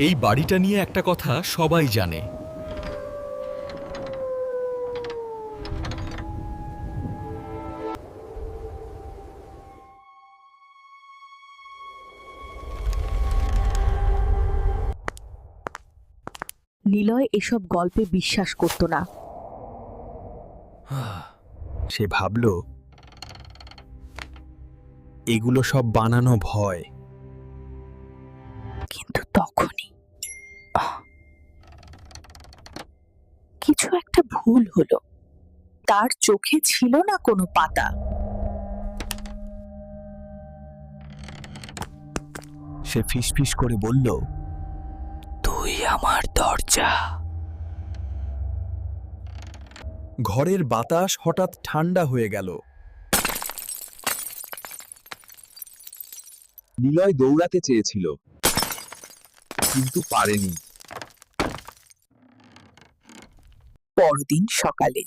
এই বাড়িটা নিয়ে একটা কথা সবাই জানে। নিলয় এসব গল্পে বিশ্বাস করত না। সে ভাবল, এগুলো সব বানানো ভয়। কিন্তু তখনই কিছু একটা ভুল হলো। তার চোখে ছিল না কোনো পাতা। সে ফিসফিস করে বলল, তুই আমার দরজা। ঘরের বাতাস হঠাৎ ঠান্ডা হয়ে গেল। নিলয় দৌড়াতে চেয়েছিল, কিন্তু পারেনি। পরদিন সকালে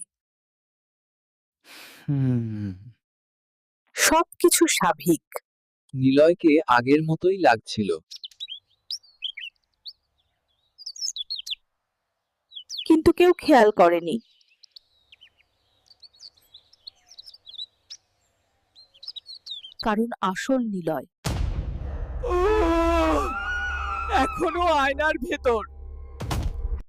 সবকিছু স্বাভাবিক। নিলয়কে আগের মতোই লাগছিল। কিন্তু কেউ খেয়াল করেনি। কারণ আসল নিলয় এখনো আয়নার ভেতর।